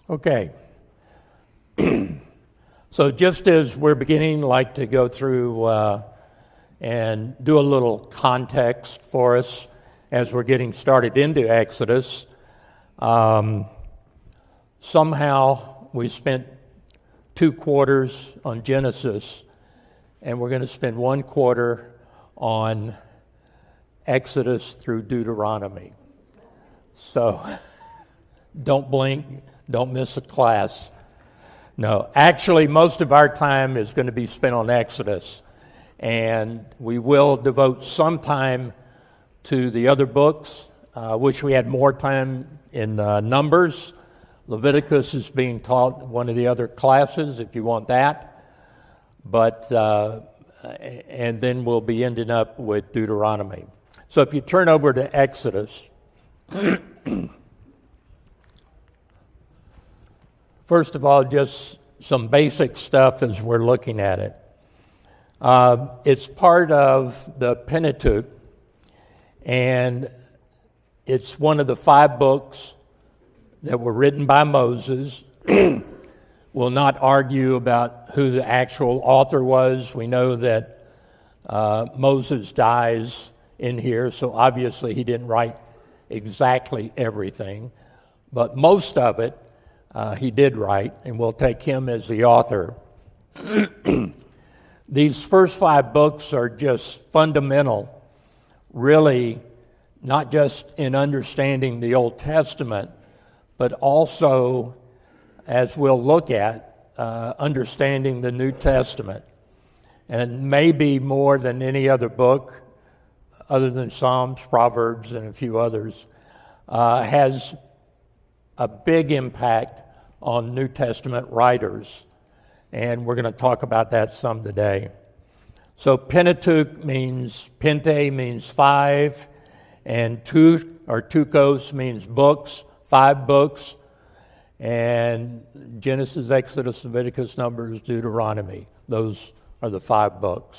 Okay. So just as we're beginning, I'd like to go through and do a little context for us as we're getting started into Exodus. Somehow we spent 2 quarters on Genesis, and we're going to spend 1 quarter on Exodus through Deuteronomy. So don't blink, don't miss a class. No, actually most of our time is going to be spent on Exodus, and we will devote some time to the other books. Wish we had more time in Numbers. Leviticus is being taught in one of the other classes if you want that. But and then we'll be ending up with Deuteronomy. So if you turn over to Exodus, first of all, just some basic stuff as we're looking at it. It's part of the Pentateuch, and it's one of the 5 books that were written by Moses. We'll not argue about who the actual author was. We know that Moses dies in here, so obviously he didn't write exactly everything, but most of it he did write, and we'll take him as the author. These first 5 books are just fundamental, really, not just in understanding the Old Testament, but also, as we'll look at, understanding the New Testament. And maybe more than any other book, other than Psalms, Proverbs, and a few others, has a big impact on New Testament writers. And we're going to talk about that some today. So Pentateuch Pente means 5, and Tukos means books, 5 books, and Genesis, Exodus, Leviticus, Numbers, Deuteronomy. Those are the 5 books.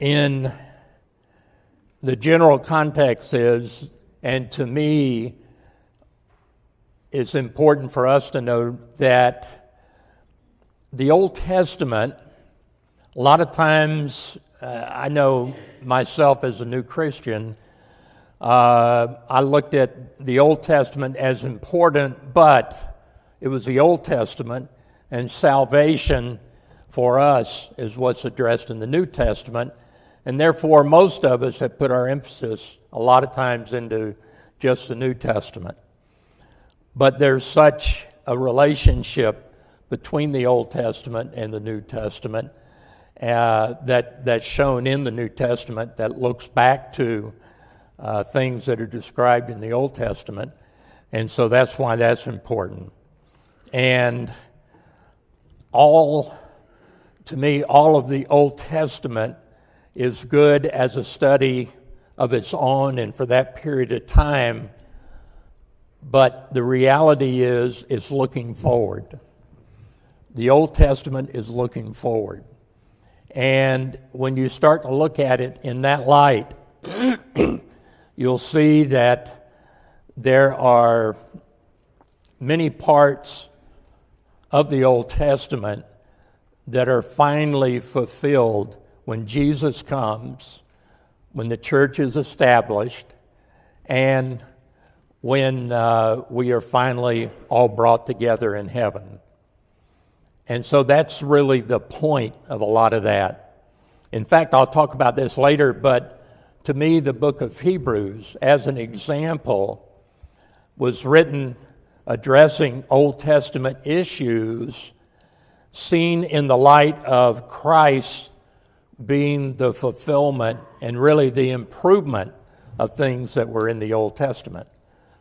In the general context is, and to me, it's important for us to know that the Old Testament, a lot of times, I know myself as a new Christian, I looked at the Old Testament as important, but it was the Old Testament, and salvation for us is what's addressed in the New Testament. And therefore, most of us have put our emphasis a lot of times into just the New Testament. But there's such a relationship between the Old Testament and the New Testament that's shown in the New Testament that looks back to things that are described in the Old Testament. And so that's why that's important. And to me, all of the Old Testament is good as a study of its own and for that period of time, but the reality is it's looking forward. The Old Testament is looking forward. And when you start to look at it in that light, you'll see that there are many parts of the Old Testament that are finally fulfilled when Jesus comes, when the church is established, and when we are finally all brought together in heaven. And so that's really the point of a lot of that. In fact, I'll talk about this later, but to me, the book of Hebrews, as an example, was written addressing Old Testament issues seen in the light of Christ being the fulfillment and really the improvement of things that were in the Old Testament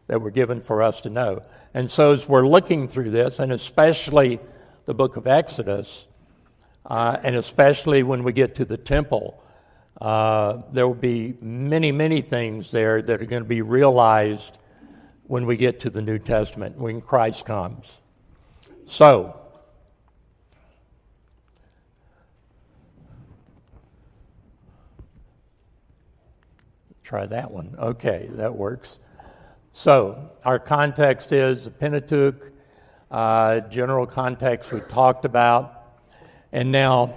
that were given for us to know. And so as we're looking through this, and especially the book of Exodus, and especially when we get to the temple, there will be many, many things there that are going to be realized when we get to the New Testament, when Christ comes. So, try that one. Okay, that works. So our context is the Pentateuch, general context we talked about. And now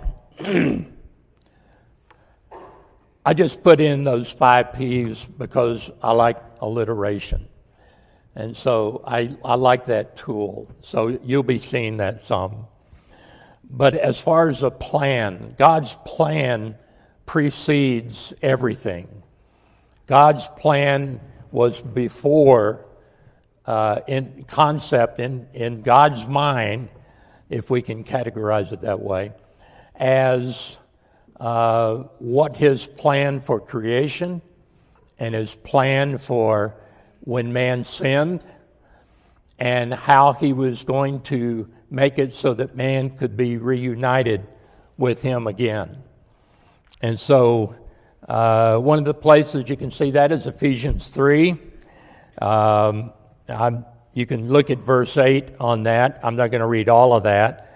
I just put in those 5 P's because I like alliteration. And so I like that tool. So you'll be seeing that some. But as far as a plan, God's plan precedes everything. God's plan was before, in concept, in God's mind, if we can categorize it that way, as what his plan for creation and his plan for when man sinned, and how he was going to make it so that man could be reunited with him again. And so one of the places you can see that is Ephesians 3. You can look at verse 8 on that. I'm not going to read all of that.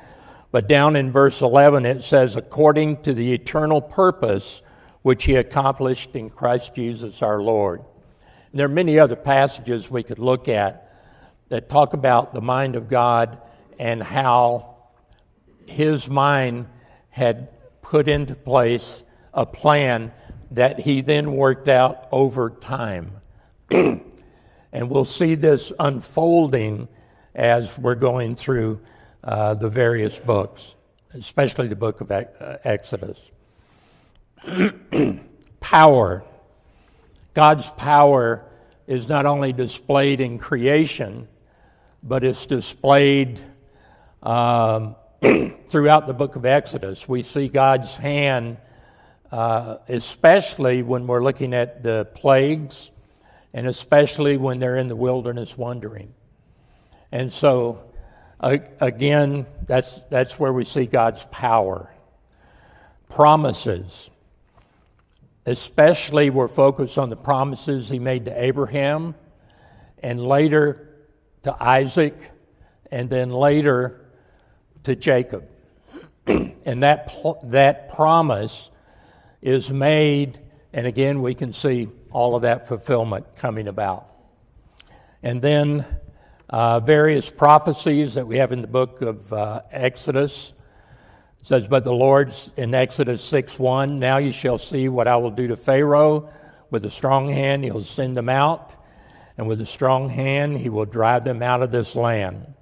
But down in verse 11 it says, according to the eternal purpose which he accomplished in Christ Jesus our Lord. And there are many other passages we could look at that talk about the mind of God and how his mind had put into place a plan that he then worked out over time. And we'll see this unfolding as we're going through the various books, especially the book of Exodus. Power. God's power is not only displayed in creation, but it's displayed throughout the book of Exodus. We see God's hand, especially when we're looking at the plagues, and especially when they're in the wilderness wandering. And so, again, that's where we see God's power. Promises. Especially we're focused on the promises he made to Abraham, and later to Isaac, and then later to Jacob. And that promise is made, and again we can see all of that fulfillment coming about. And then various prophecies that we have in the book of Exodus. It says, but the Lord, in Exodus 6:1, now you shall see what I will do to Pharaoh. With a strong hand he'll send them out, and with a strong hand he will drive them out of this land.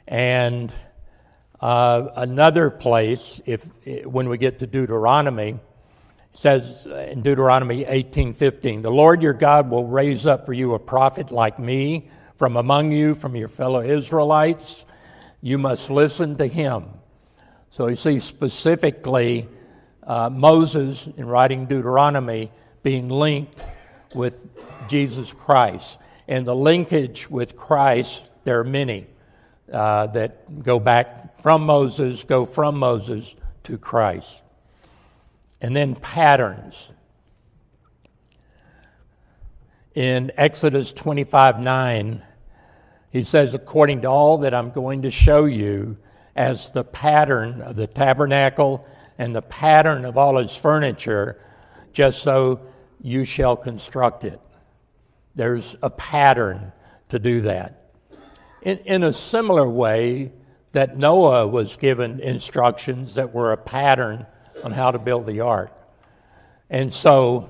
And another place, when we get to Deuteronomy, it says in Deuteronomy 18:15, the Lord your God will raise up for you a prophet like me from among you, from your fellow Israelites. You must listen to him. So you see specifically Moses, in writing Deuteronomy, being linked with Jesus Christ. And the linkage with Christ, there are many that go back from Moses to Christ. And then patterns. In Exodus 25:9, he says, according to all that I'm going to show you, as the pattern of the tabernacle and the pattern of all its furniture, just so you shall construct it. There's a pattern to do that. In a similar way that Noah was given instructions that were a pattern on how to build the ark. And so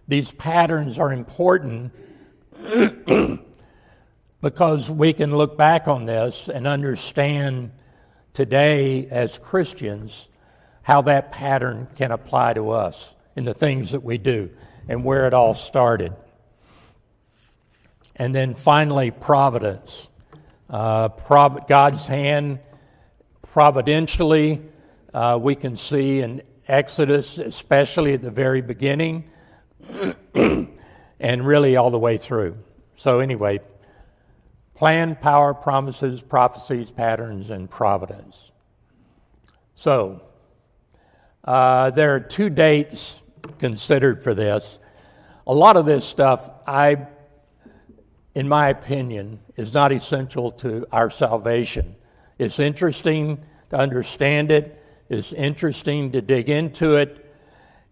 these patterns are important because we can look back on this and understand today as Christians how that pattern can apply to us in the things that we do and where it all started. And then finally, providence. God's hand providentially, we can see in Exodus, especially at the very beginning, and really all the way through. So anyway, plan, power, promises, prophecies, patterns, and providence. So, there are 2 dates considered for this. A lot of this stuff, in my opinion, is not essential to our salvation. It's interesting to understand it. It's interesting to dig into it.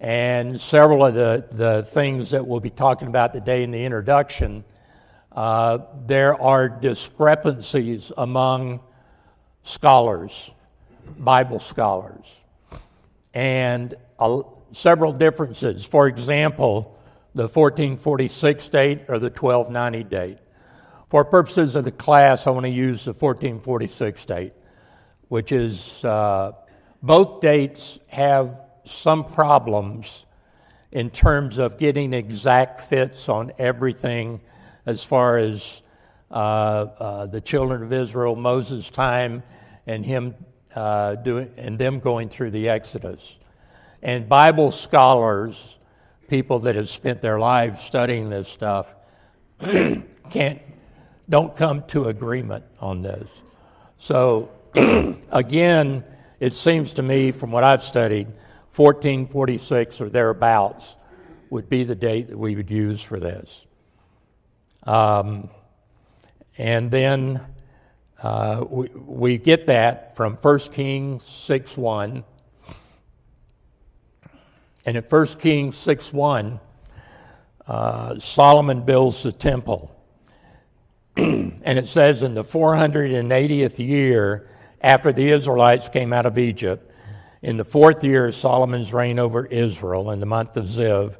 And several of the things that we'll be talking about today in the introduction, there are discrepancies among scholars, Bible scholars, and several differences. For example, the 1446 date or the 1290 date. For purposes of the class, I want to use the 1446 date, which is both dates have some problems in terms of getting exact fits on everything as far as the children of Israel, Moses' time, and them going through the Exodus. And Bible scholars, people that have spent their lives studying this stuff, don't come to agreement on this. So again, it seems to me from what I've studied, 1446 or thereabouts would be the date that we would use for this. And then we get that from 1 Kings 6:1. And in 1 Kings 6:1, Solomon builds the temple. And it says, in the 480th year after the Israelites came out of Egypt, in the 4th year of Solomon's reign over Israel, in the month of Ziv,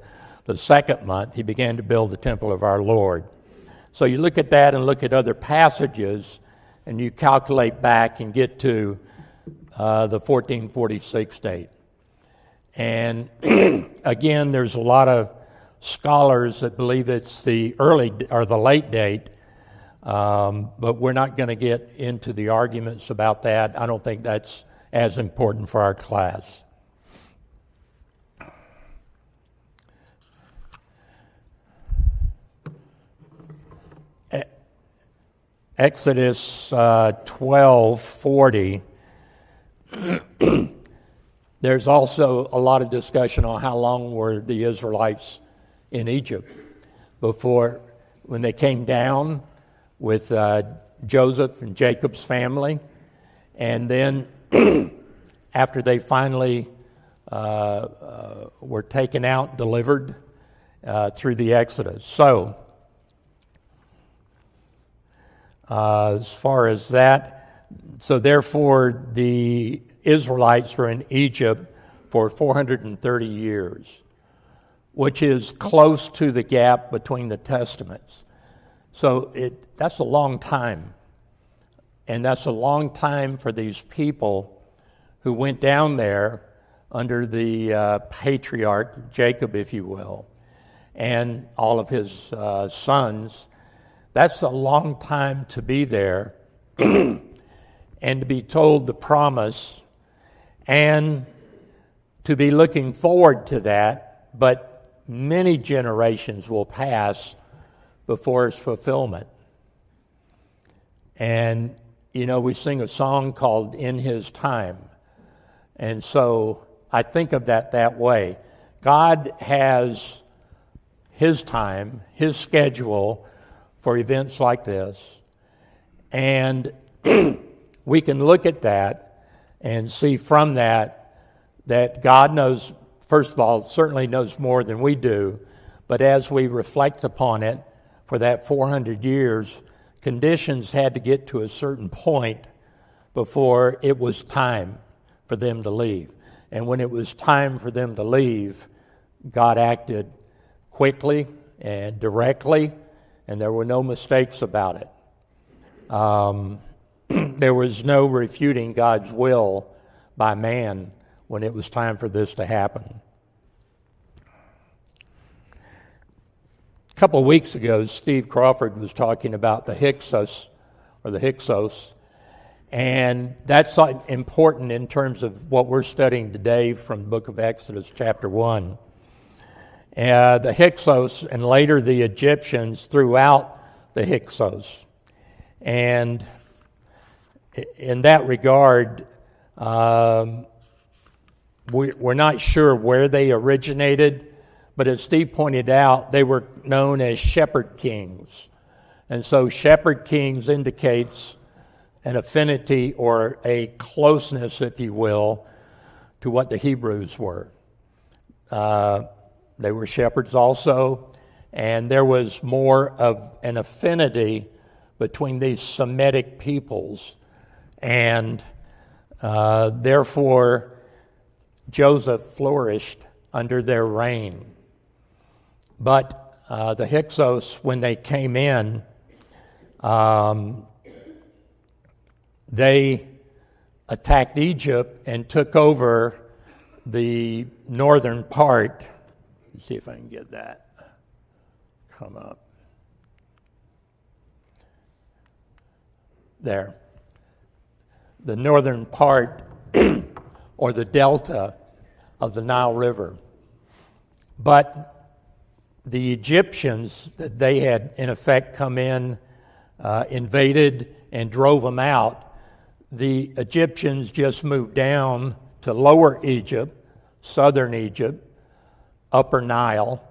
the 2nd month, he began to build the temple of our Lord. So you look at that and look at other passages, and you calculate back and get to the 1446 date. And again, there's a lot of scholars that believe it's the early or the late date, but we're not going to get into the arguments about that. I don't think that's as important for our class. Exodus 12:40. There's also a lot of discussion on how long were the Israelites in Egypt before, when they came down with Joseph and Jacob's family, and then after they finally were taken out, delivered through the Exodus. So, as far as that, so therefore the Israelites were in Egypt for 430 years, which is close to the gap between the Testaments. So that's a long time. And that's a long time for these people who went down there under the patriarch, Jacob, if you will, and all of his sons. That's a long time to be there and to be told the promise and to be looking forward to that, but many generations will pass before its fulfillment. And, you know, we sing a song called In His Time. And so I think of that way. God has His time, His schedule for events like this. And we can look at that and see from that God knows, first of all, certainly knows more than we do. But as we reflect upon it for that 400 years, conditions had to get to a certain point before it was time for them to leave. And when it was time for them to leave, God acted quickly and directly, and there were no mistakes about it. There was no refuting God's will by man when it was time for this to happen. A couple of weeks ago, Steve Crawford was talking about the Hyksos, and that's important in terms of what we're studying today from the book of Exodus, chapter 1. The Hyksos, and later the Egyptians throughout the Hyksos. And in that regard, we're not sure where they originated, but as Steve pointed out, they were known as shepherd kings. And so shepherd kings indicates an affinity or a closeness, if you will, to what the Hebrews were. they were shepherds also, and there was more of an affinity between these Semitic peoples, and therefore Joseph flourished under their reign. But the Hyksos, when they came in, they attacked Egypt and took over the northern part. Let's see if I can get that come up. There. The northern part or the delta of the Nile River. But the Egyptians, that they had in effect come in, invaded and drove them out. The Egyptians just moved down to Lower Egypt, Southern Egypt, Upper Nile,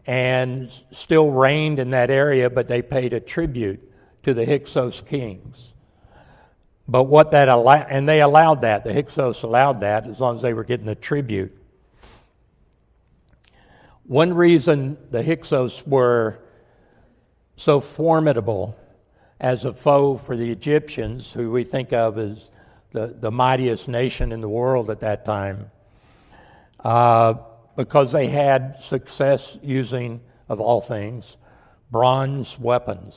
and still reigned in that area, but they paid a tribute to the Hyksos kings. But what that allowed, and they allowed that, the Hyksos allowed that as long as they were getting the tribute. One reason the Hyksos were so formidable as a foe for the Egyptians, who we think of as the mightiest nation in the world at that time, because they had success using, of all things, bronze weapons.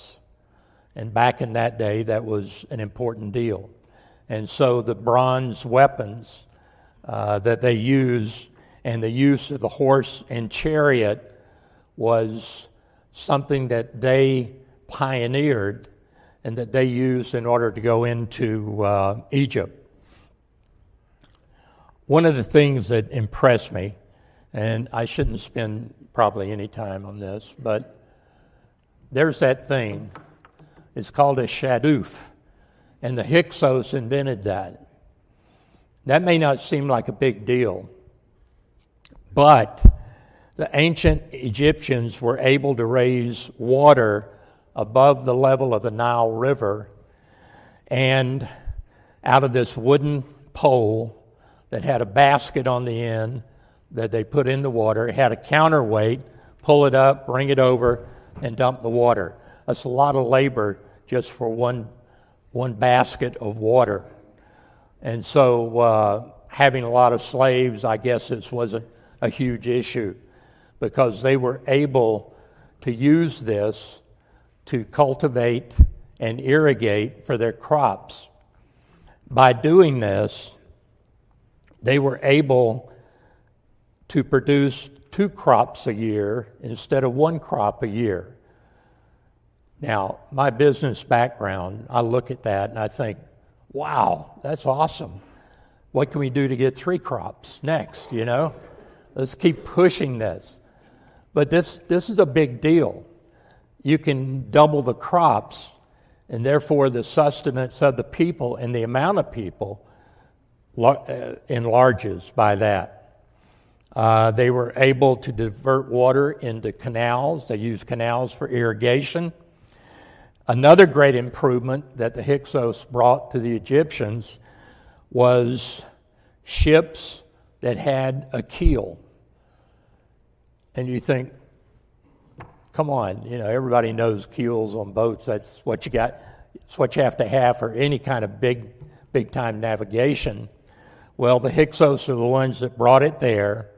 And back in that day, that was an important deal. And so the bronze weapons that they used, and the use of the horse and chariot, was something that they pioneered and that they used in order to go into Egypt. One of the things that impressed me, and I shouldn't spend probably any time on this, but there's that thing. It's called a shadoof, and the Hyksos invented that. That may not seem like a big deal, but the ancient Egyptians were able to raise water above the level of the Nile River, and out of this wooden pole that had a basket on the end that they put in the water, it had a counterweight, pull it up, bring it over, and dump the water. That's a lot of labor just for one basket of water. And so having a lot of slaves, I guess this wasn't a huge issue, because they were able to use this to cultivate and irrigate for their crops. By doing this, they were able to produce 2 crops a year instead of 1 crop a year. Now, my business background, I look at that and I think, wow, that's awesome. What can we do to get 3 crops next, you know? Let's keep pushing this. But this is a big deal. You can double the crops, and therefore the sustenance of the people and the amount of people enlarges by that. They were able to divert water into canals. They used canals for irrigation. Another great improvement that the Hyksos brought to the Egyptians was ships that had a keel. And you think, come on, you know, everybody knows keels on boats. That's what you got. It's what you have to have for any kind of big time navigation. Well, the Hyksos are the ones that brought it there,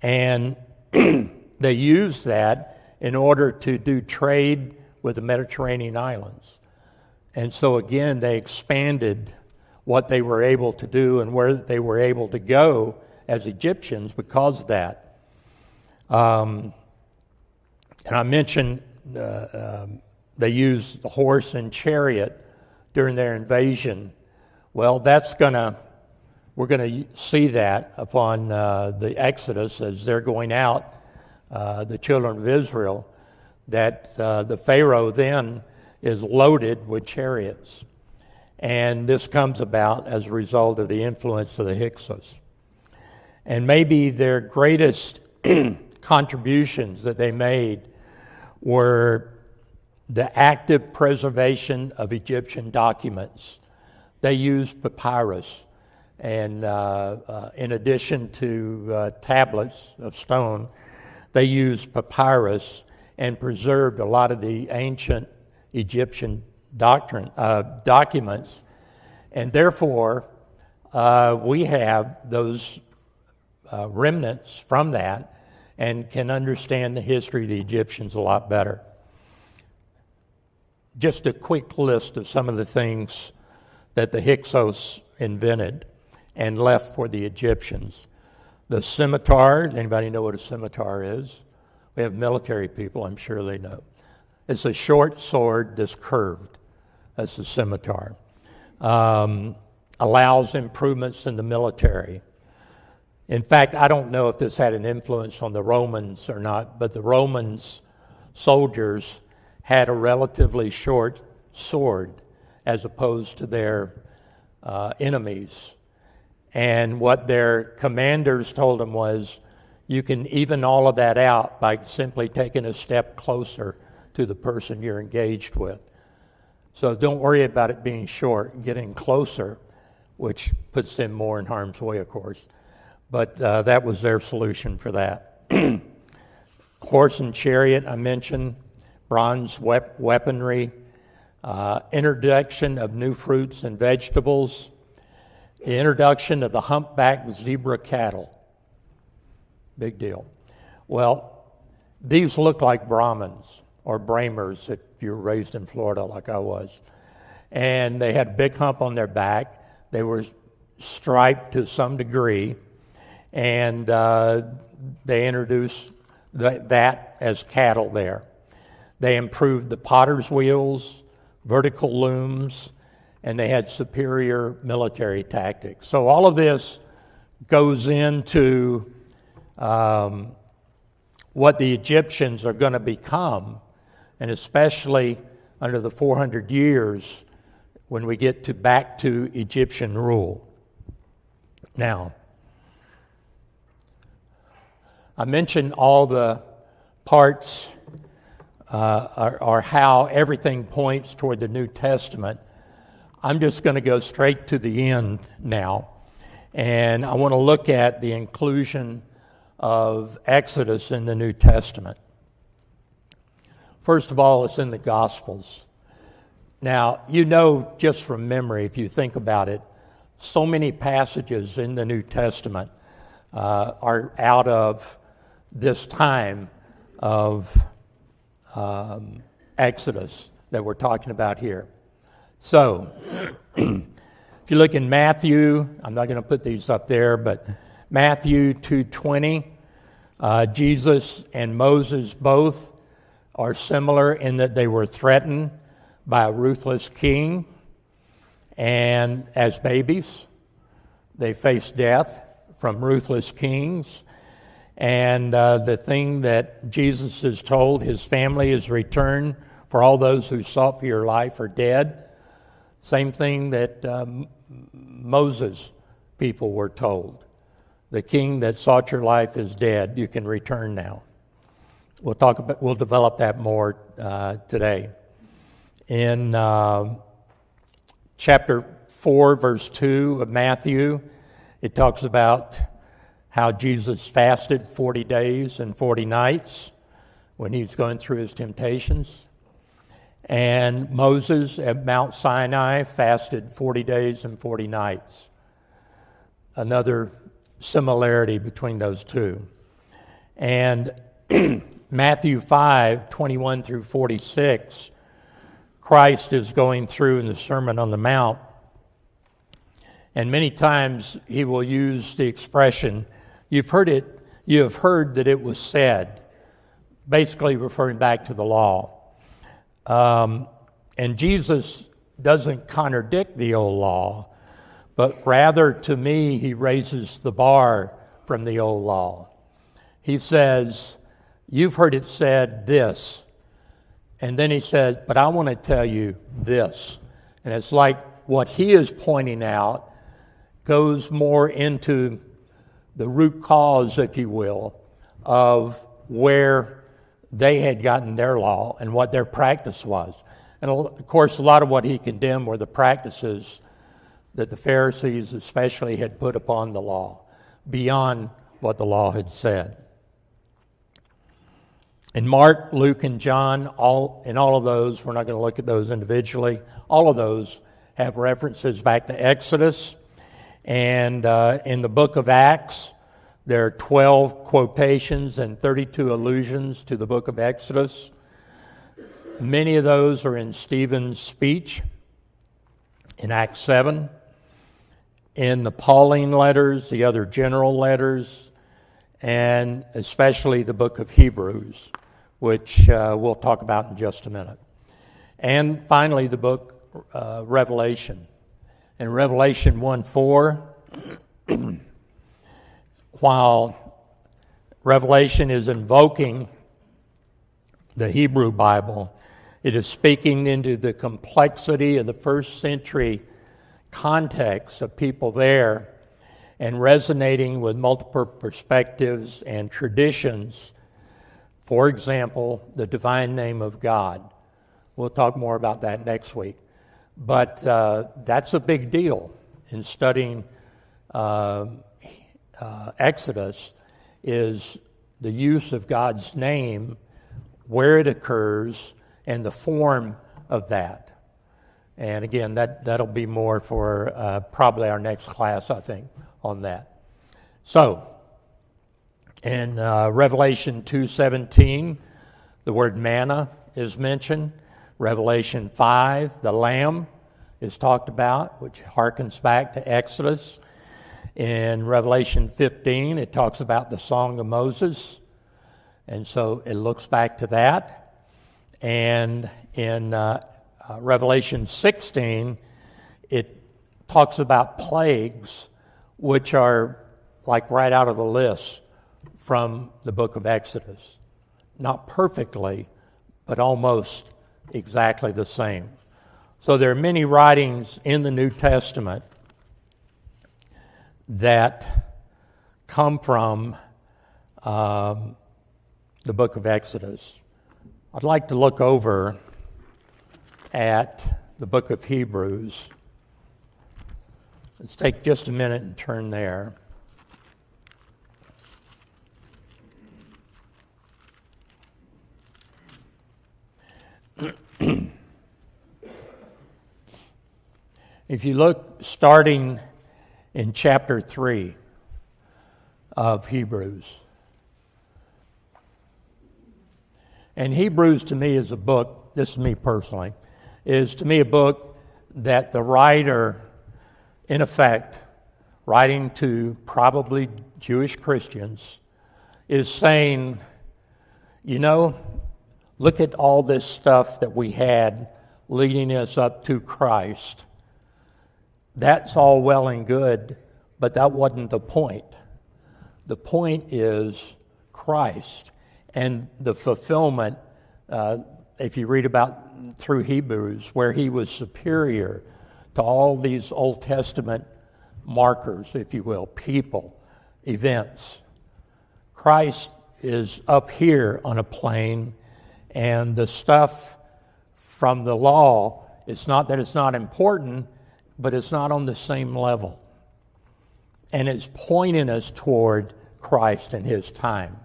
and they used that in order to do trade with the Mediterranean islands. And so again, they expanded what they were able to do and where they were able to go as Egyptians because of that. And I mentioned they used the horse and chariot during their invasion. Well, we're going to see that upon the Exodus as they're going out, the children of Israel, that the Pharaoh then is loaded with chariots. And this comes about as a result of the influence of the Hyksos. And maybe their greatest contributions that they made were the active preservation of Egyptian documents. They used papyrus, And in addition to tablets of stone, they used papyrus and preserved a lot of the ancient Egyptian documents. And therefore, we have those remnants from that and can understand the history of the Egyptians a lot better. Just a quick list of some of the things that the Hyksos invented and left for the Egyptians. The scimitar, anybody know what a scimitar is? We have military people, I'm sure they know. It's a short sword that's curved. That's a scimitar. Allows improvements in the military. In fact, I don't know if this had an influence on the Romans or not, but the Romans soldiers had a relatively short sword as opposed to their enemies. And what their commanders told them was, you can even all of that out by simply taking a step closer to the person you're engaged with. So don't worry about it being short, getting closer, which puts them more in harm's way, of course. But that was their solution for that. Horse and chariot, I mentioned. Bronze weaponry. Introduction of new fruits and vegetables. The introduction of the humpback zebra cattle. Big deal. Well, these look like Brahmins or Brahmers if you were raised in Florida like I was. And they had a big hump on their back. They were striped to some degree. And they introduced that as cattle there. They improved the potter's wheels, vertical looms, and they had superior military tactics. So all of this goes into what the Egyptians are going to become, and especially under the 400 years when we get back to Egyptian rule. Now, I mentioned all the parts or how everything points toward the New Testament. I'm just going to go straight to the end now, and I want to look at the inclusion of Exodus in the New Testament. First of all, it's in the Gospels. Now, you know just from memory, if you think about it, so many passages in the New Testament are out of this time of Exodus that we're talking about here. So, if you look in Matthew, I'm not going to put these up there, but Matthew 2:20, Jesus and Moses both are similar in that they were threatened by a ruthless king, and as babies, they faced death from ruthless kings. And the thing that Jesus is told, his family is returned, for all those who sought for your life are dead. Same thing that Moses' people were told. The king that sought your life is dead. You can return now. We'll develop that more today. In chapter 4, verse 2 of Matthew, it talks about how Jesus fasted 40 days and 40 nights when he was going through his temptations. And Moses at Mount Sinai fasted 40 days and 40 nights. Another similarity between those two. And Matthew 5:21 through 46, Christ is going through in the Sermon on the Mount. And many times he will use the expression, you have heard that it was said, basically referring back to the law. And Jesus doesn't contradict the old law, but rather, to me, he raises the bar from the old law. He says, you've heard it said this. And then he says, but I want to tell you this. And it's like what he is pointing out goes more into the root cause, if you will, of where they had gotten their law and what their practice was. And of course, a lot of what he condemned were the practices that the Pharisees especially had put upon the law, beyond what the law had said. In Mark, Luke, and John, in all of those, we're not going to look at those individually, all of those have references back to Exodus. And in the book of Acts, there are 12 quotations and 32 allusions to the book of Exodus. Many of those are in Stephen's speech in Acts 7. In the Pauline letters, the other general letters, and especially the book of Hebrews, which we'll talk about in just a minute. And finally, the book Revelation. In Revelation 1:4, while Revelation is invoking the Hebrew Bible, it is speaking into the complexity of the first century context of people there and resonating with multiple perspectives and traditions. For example, the divine name of God. We'll talk more about that next week. But that's a big deal in studying Exodus, is the use of God's name, where it occurs, and the form of that. And again, that'll be more for probably our next class, I think, on that. So, in Revelation 2:17, the word manna is mentioned. Revelation 5, the Lamb is talked about, which harkens back to Exodus. In Revelation 15, it talks about the Song of Moses, and so it looks back to that. And in Revelation 16, it talks about plagues, which are like right out of the list from the book of Exodus. Not perfectly, but almost exactly the same. So there are many writings in the New Testament that come from the book of Exodus. I'd like to look over at the book of Hebrews. Let's take just a minute and turn there. If you look starting in chapter 3 of Hebrews, and Hebrews to me is a book, this is me personally, is to me a book that the writer, in effect, writing to probably Jewish Christians, is saying, you know, look at all this stuff that we had leading us up to Christ. That's all well and good, but that wasn't the point. The point is Christ and the fulfillment, if you read about through Hebrews, where he was superior to all these Old Testament markers, if you will, people, events. Christ is up here on a plane, and the stuff from the law, it's not that it's not important, but it's not on the same level. And it's pointing us toward Christ and his time.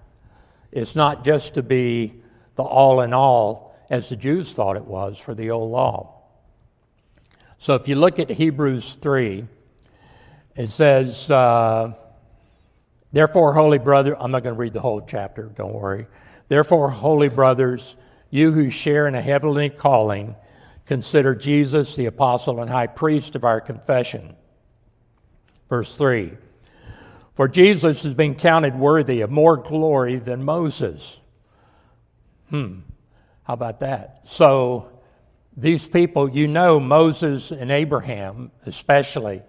It's not just to be the all in all, as the Jews thought it was for the old law. So if you look at Hebrews 3, it says, therefore, holy brother, I'm not going to read the whole chapter, don't worry. Therefore, holy brothers, you who share in a heavenly calling, consider Jesus the apostle and high priest of our confession. Verse 3, for Jesus has been counted worthy of more glory than Moses. How about that? So these people, you know, Moses and Abraham especially,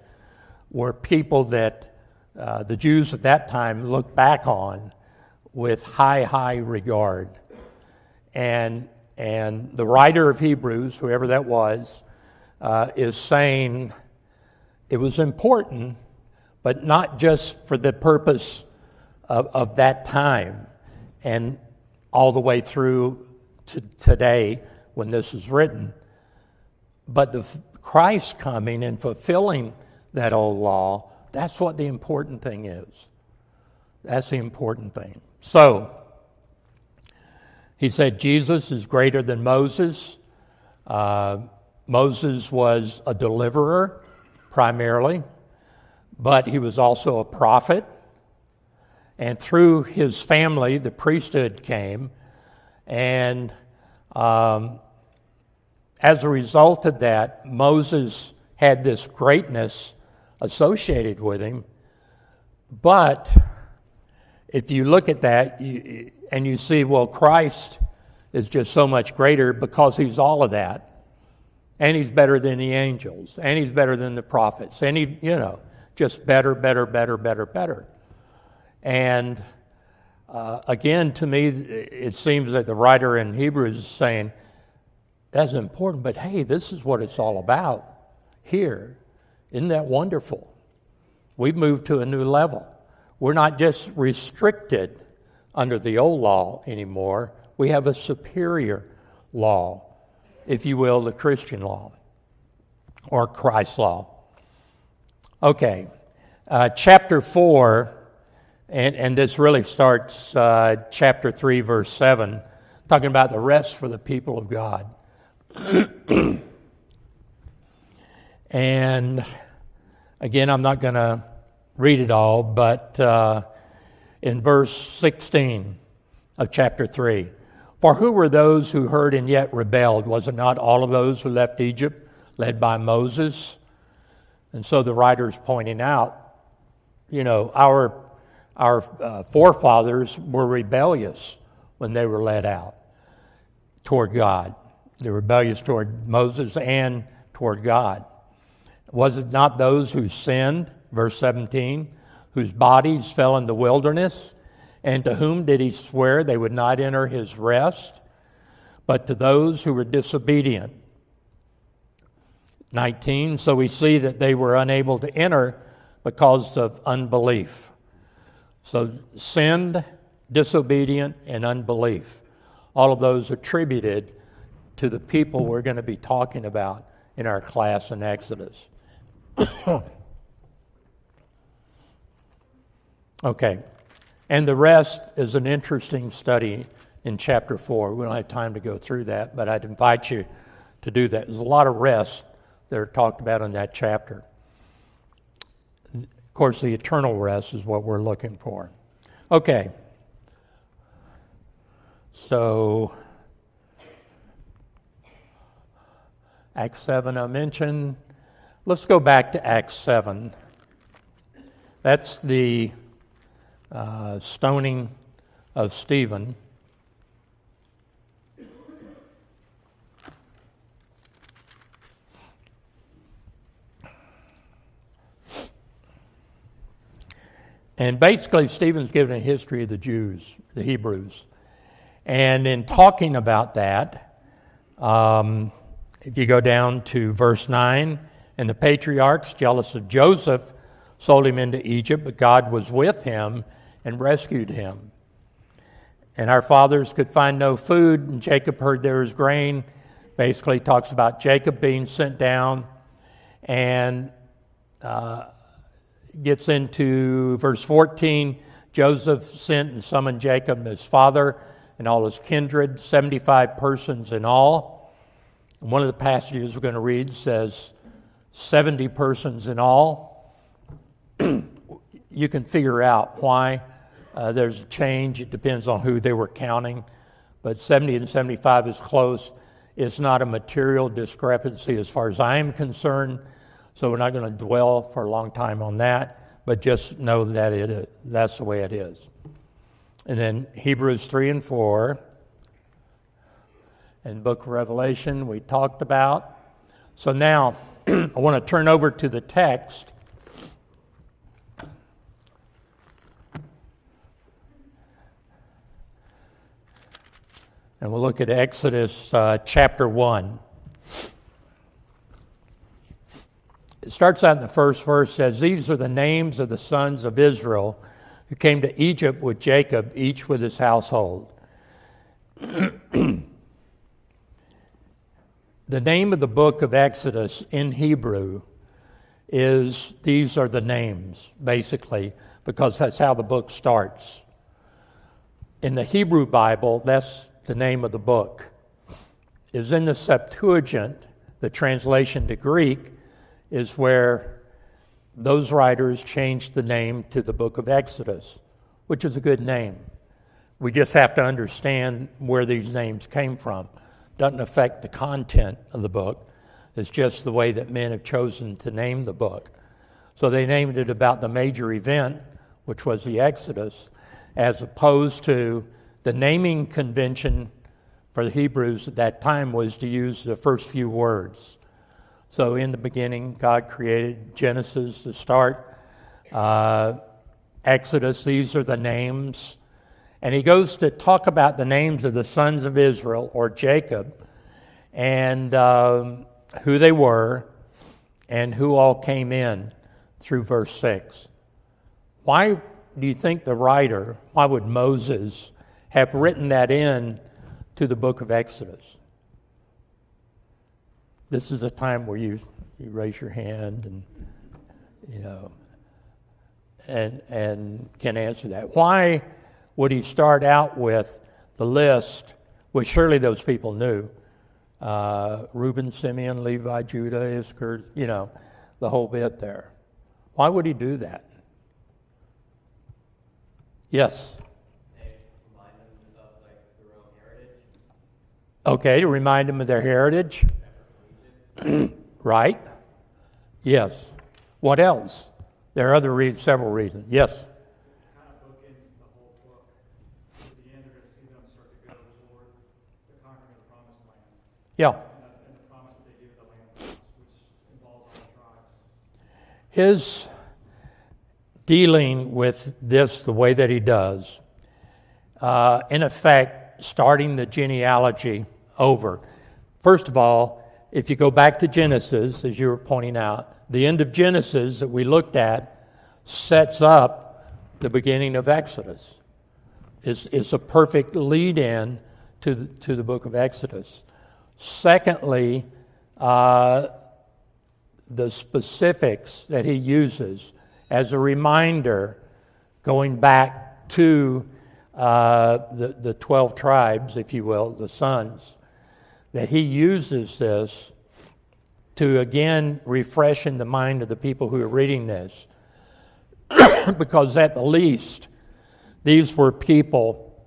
were people that the Jews at that time looked back on with high regard. And the writer of Hebrews, whoever that was, is saying it was important, but not just for the purpose of that time and all the way through to today when this is written, but the Christ coming and fulfilling that old law. That's what the important thing is. That's the important thing. So, he said Jesus is greater than Moses. Moses was a deliverer, primarily, but he was also a prophet. And through his family, the priesthood came. And as a result of that, Moses had this greatness associated with him. But if you look at that and you see, well, Christ is just so much greater because he's all of that. And he's better than the angels. And he's better than the prophets. And he, just better. And again, to me, it seems that the writer in Hebrews is saying, that's important, but hey, this is what it's all about here. Isn't that wonderful? We've moved to a new level. We're not just restricted under the old law anymore. We have a superior law, if you will, the Christian law or Christ's law. Okay, chapter 4, and this really starts chapter 3, verse 7, talking about the rest for the people of God. And again, I'm not going to read it all, but in verse 16 of chapter 3, for who were those who heard and yet rebelled? Was it not all of those who left Egypt, led by Moses? And so the writer's pointing out, our forefathers were rebellious when they were led out toward God. They were rebellious toward Moses and toward God. Was it not those who sinned, verse 17, whose bodies fell in the wilderness? And to whom did he swear they would not enter his rest? But to those who were disobedient. 19, so we see that they were unable to enter because of unbelief. So sinned, disobedient, and unbelief. All of those attributed to the people we're going to be talking about in our class in Exodus. Okay, and the rest is an interesting study in chapter 4. We don't have time to go through that, but I'd invite you to do that. There's a lot of rest that are talked about in that chapter. Of course, the eternal rest is what we're looking for. Okay, so Acts 7 I mentioned. Let's go back to Acts 7. That's the stoning of Stephen. And basically, Stephen's given a history of the Jews, the Hebrews. And in talking about that, if you go down to verse 9, and the patriarchs, jealous of Joseph, sold him into Egypt, but God was with him and rescued him. And our fathers could find no food, and Jacob heard there was grain. Basically talks about Jacob being sent down, and gets into verse 14. Joseph sent and summoned Jacob, his father, and all his kindred, 75 persons in all. And one of the passages we're going to read says 70 persons in all. You can figure out why there's a change. It depends on who they were counting. But 70 and 75 is close. It's not a material discrepancy as far as I am concerned. So we're not going to dwell for a long time on that. But just know that that's the way it is. And then Hebrews 3 and 4. And Book of Revelation we talked about. So now I want to turn over to the text. And we'll look at Exodus chapter 1. It starts out in the first verse, says, "These are the names of the sons of Israel who came to Egypt with Jacob, each with his household." The name of the book of Exodus in Hebrew is these are the names, basically, because that's how the book starts. In the Hebrew Bible, that's the name of the book. Is in the Septuagint, the translation to Greek, is where those writers changed the name to the book of Exodus, which is a good name. We just have to understand where these names came from. Doesn't affect the content of the book. It's just the way that men have chosen to name the book. So they named it about the major event, which was the Exodus, as opposed to the naming convention for the Hebrews at that time was to use the first few words. So in the beginning, God created Genesis to start, Exodus, these are the names. And he goes to talk about the names of the sons of Israel, or Jacob, and who they were, and who all came in through verse 6. Why do you think the writer, why would Moses have written that in to the book of Exodus? This is a time where you raise your hand and can answer that. Why would he start out with the list, which surely those people knew? Reuben, Simeon, Levi, Judah, Issachar, the whole bit there. Why would he do that? Yes? Remind them of their own heritage. Okay, to remind them of their heritage. Right? Yes. What else? There are several reasons. Yes? Kind of bookends the whole book. At the end, you're going to see them start to go toward the conquering of the promised land. Yeah. And the promise that they give the land, which involves all the tribes. His dealing with this the way that he does, in effect, starting the genealogy over. First of all, if you go back to Genesis, as you were pointing out, the end of Genesis that we looked at sets up the beginning of Exodus. It's a perfect lead-in to the book of Exodus. Secondly, the specifics that he uses as a reminder, going back to the 12 tribes, if you will, the sons, that he uses this to again refresh in the mind of the people who are reading this. Because at the least, these were people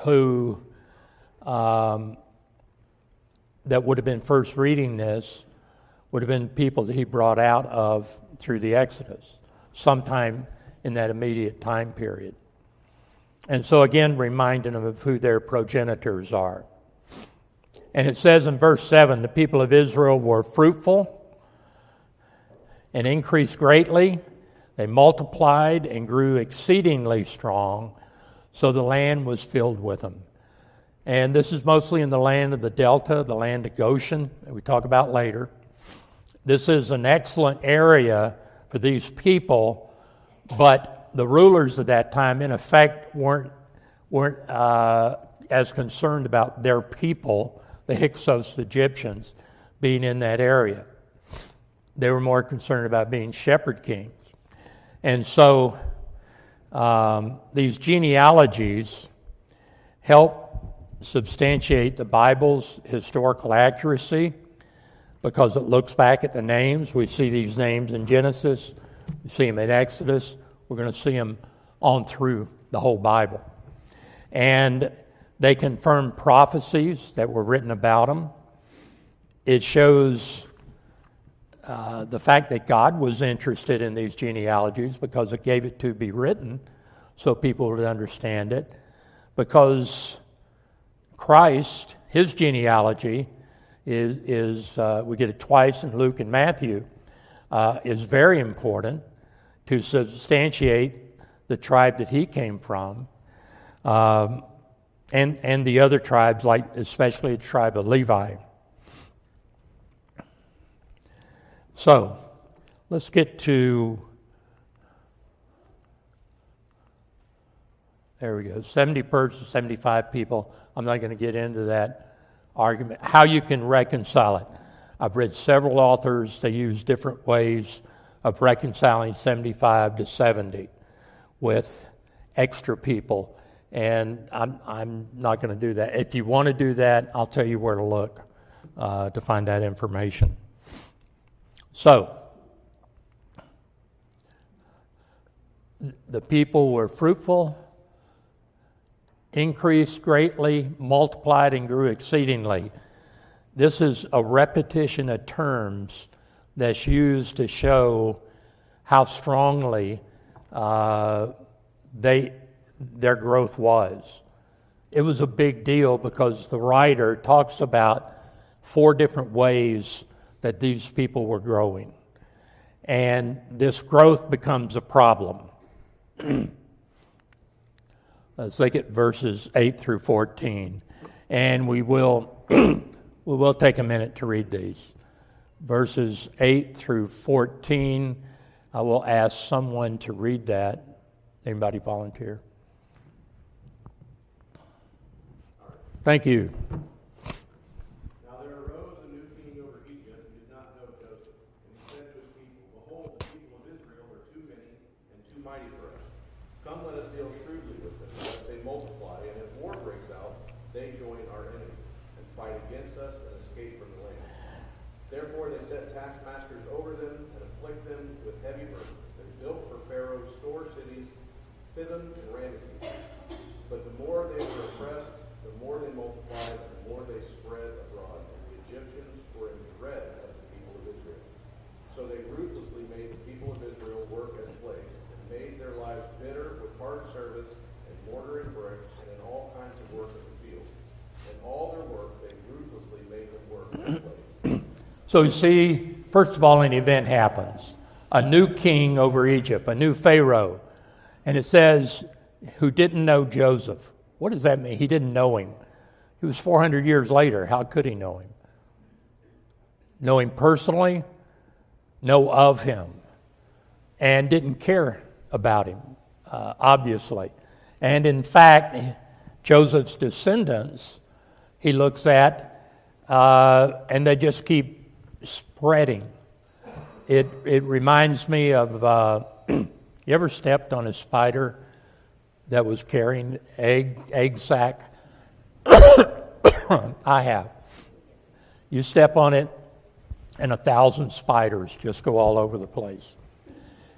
who, that would have been first reading this, would have been people that he brought out of through the Exodus, sometime in that immediate time period. And so again, reminding them of who their progenitors are. And it says in verse 7, the people of Israel were fruitful and increased greatly. They multiplied and grew exceedingly strong, so the land was filled with them. And this is mostly in the land of the Delta, the land of Goshen, that we talk about later. This is an excellent area for these people, but the rulers of that time, in effect, weren't as concerned about their people, the Hyksos Egyptians, being in that area. They were more concerned about being shepherd kings. And so these genealogies help substantiate the Bible's historical accuracy because it looks back at the names. We see these names in Genesis. We see them in Exodus. We're going to see them on through the whole Bible. And they confirm prophecies that were written about them. It shows the fact that God was interested in these genealogies because it gave it to be written so people would understand it. Because Christ, his genealogy, is we get it twice in Luke and Matthew, is very important to substantiate the tribe that he came from. And the other tribes, like especially the tribe of Levi. So, let's get to, there we go, 70 persons, 75 people. I'm not going to get into that argument, how you can reconcile it. I've read several authors. They use different ways of reconciling 75 to 70 with extra people. And I'm not going to do that. If you want to do that, I'll tell you where to look to find that information. So, the people were fruitful, increased greatly, multiplied, and grew exceedingly. This is a repetition of terms that's used to show how strongly their growth was. It was a big deal because the writer talks about 4 different ways that these people were growing. And this growth becomes a problem. Let's look at verses 8 through 14. And we will take a minute to read these. Verses 8 through 14, I will ask someone to read that. Anybody volunteer? Thank you. Now there arose a new king over Egypt who did not know Joseph. And he said to his people, Behold, the people of Israel are too many and too mighty for us. Come, let us deal shrewdly with them, lest they multiply, and if war breaks out, they join our enemies, and fight against us and escape from the land. Therefore they set taskmasters over them, and afflict them with heavy burdens. They built for Pharaoh store cities, Pithom and Ramesses. But the more they were oppressed, the more they multiplied, and the more they spread abroad. And the Egyptians were in dread of the people of Israel. So they ruthlessly made the people of Israel work as slaves, and made their lives bitter with hard service, and mortar and brick, and in all kinds of work of the field. In all their work they ruthlessly made them work as slaves. So you see, first of all, an event happens. A new king over Egypt, a new Pharaoh. And it says, who didn't know Joseph. What does that mean? He didn't know him. It was 400 years later. How could he know him? Know him personally, know of him, and didn't care about him, obviously. And in fact, Joseph's descendants, he looks at, and they just keep spreading. It reminds me of, you ever stepped on a spider that was carrying egg sac? I have. You step on it, and 1,000 spiders just go all over the place.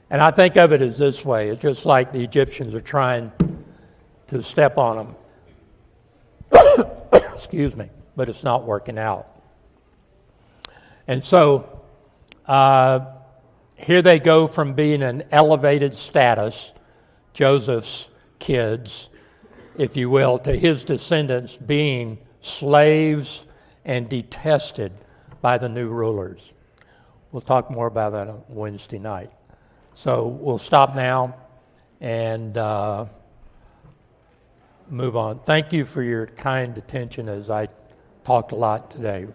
And I think of it as this way. It's just like the Egyptians are trying to step on them. Excuse me. But it's not working out. And so, here they go from being an elevated status, Joseph's kids, if you will, to his descendants being slaves and detested by the new rulers. We'll talk more about that on Wednesday night. So we'll stop now and move on. Thank you for your kind attention as I talked a lot today.